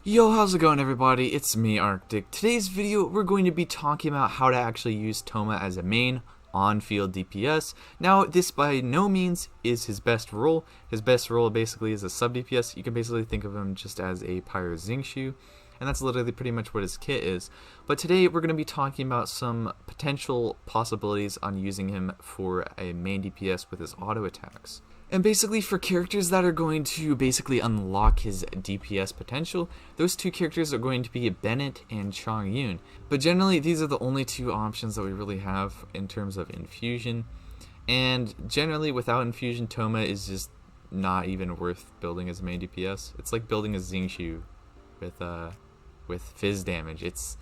Yo, how's it going everybody? It's me, Arctic. Today's video, we're going to be talking about how to actually use Thoma as a main on-field DPS. Now, this by no means is his best role. His best role basically is a sub-DPS. You can basically think of him just as a pyro Xingqiu, and that's literally pretty much what his kit is. But today, we're going to be talking about some potential possibilities on using him for a main DPS with his auto attacks. And basically for characters that are going to basically unlock his DPS potential, those two characters are going to be Bennett and Chongyun. But generally these are the only two options that we really have in terms of infusion. And generally without infusion, Thoma is just not even worth building as a main DPS. It's like building a Xingqiu with fizz damage. It's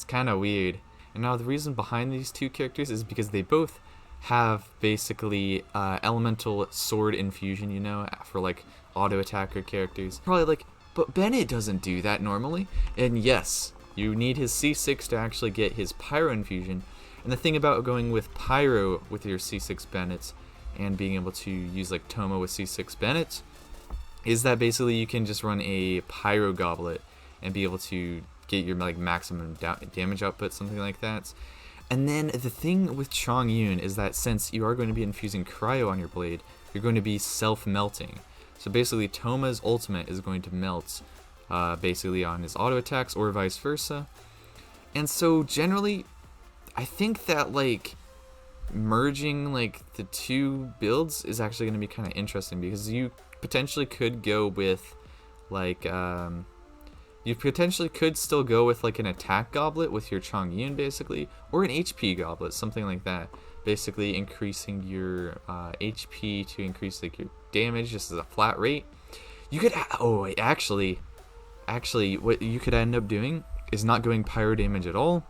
kind of weird. And now the reason behind these two characters is because they both have basically elemental sword infusion, you know, for like auto attacker characters. Probably like, but Bennett doesn't do that normally. And yes, you need his C6 to actually get his pyro infusion. And the thing about going with pyro with your C6 Bennett and being able to use like Thoma with C6 Bennett is that basically you can just run a pyro goblet and be able to get your like maximum damage output, something like that. And then the thing with Chongyun is that since you are going to be infusing cryo on your blade, you're going to be self-melting. So basically Thoma's ultimate is going to melt basically on his auto attacks or vice versa. And so generally, I think that like merging like the two builds is actually going to be kind of interesting because you potentially could go with like you potentially could still go with like an attack goblet with your Chongyun basically, or an HP goblet, something like that. Basically increasing your HP to increase like your damage just as a flat rate. You could, actually, what you could end up doing is not going pyro damage at all.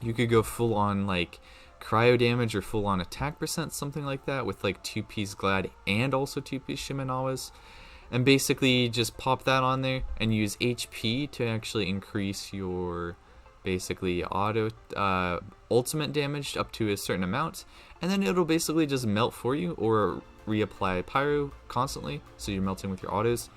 You could go full on like cryo damage or full on attack percent, something like that, with like 2-piece Glad and also 2-piece Shimenawas. And basically just pop that on there and use HP to actually increase your basically auto ultimate damage up to a certain amount, and then it'll basically just melt for you or reapply pyro constantly, so you're melting with your autos.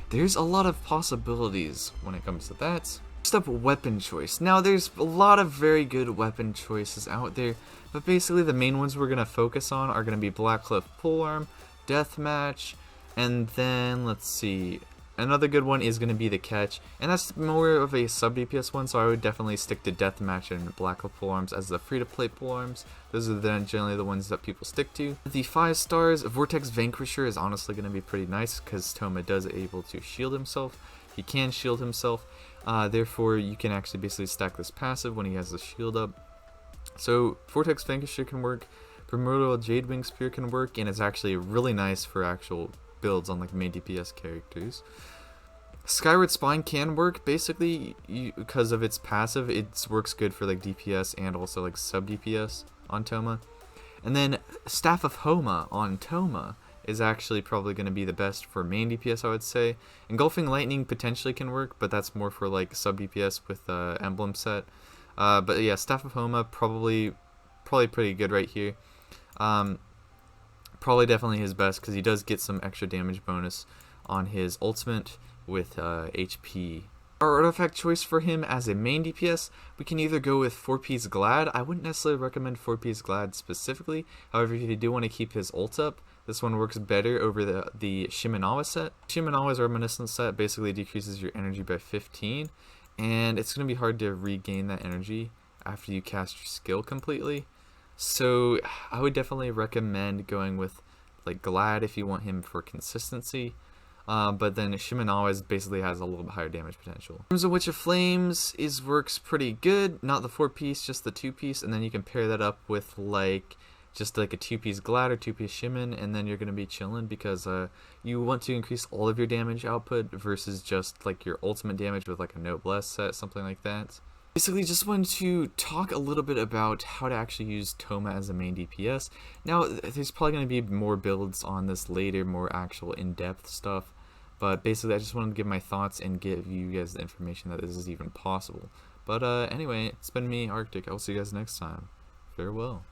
There's a lot of possibilities when it comes to that. Next up, weapon choice. Now there's a lot of very good weapon choices out there, but basically the main ones we're going to focus on are going to be Blackcliff Polearm, Deathmatch, and then, let's see, another good one is going to be the Catch, and that's more of a sub-DPS one, so I would definitely stick to Deathmatch and Blackcliff Polearms as the free-to-play polearms. Those are then generally the ones that people stick to. The 5 stars, Vortex Vanquisher is honestly going to be pretty nice, because Thoma does able to shield himself. He can shield himself, therefore you can actually basically stack this passive when he has the shield up. So, Vortex Vanquisher can work, Primordial Jadewing Spear can work, and it's actually really nice for actual builds on like main DPS characters. Skyward Spine can work basically because of its passive. It works good for like DPS and also like sub DPS on Thoma. And then Staff of Homa on Thoma is actually probably going to be the best for main DPS, I would say. Engulfing Lightning potentially can work, but that's more for like sub DPS with the emblem set. But yeah, Staff of Homa probably pretty good right here. Probably definitely his best because he does get some extra damage bonus on his ultimate with HP. Our artifact choice for him as a main DPS, we can either go with 4-piece Glad. I wouldn't necessarily recommend 4-piece Glad specifically. However, if you do want to keep his ult up, this one works better over the Shimenawa set. Shimenawa's reminiscence set basically decreases your energy by 15, and it's going to be hard to regain that energy after you cast your skill completely. So I would definitely recommend going with like Glad if you want him for consistency, but then Shimenawa basically has a little bit higher damage potential. In terms of Witch of Flames, works pretty good, not the 4-piece, just the 2-piece, and then you can pair that up with like just like a 2-piece Glad or 2-piece Shimen, and then you're gonna be chilling because you want to increase all of your damage output versus just like your ultimate damage with like a Noblesse set, something like that. Basically, just wanted to talk a little bit about how to actually use Thoma as a main DPS. Now, there's probably going to be more builds on this later, more actual in-depth stuff. But basically, I just wanted to give my thoughts and give you guys the information that this is even possible. But anyway, it's been me, Arctic. I will see you guys next time. Farewell.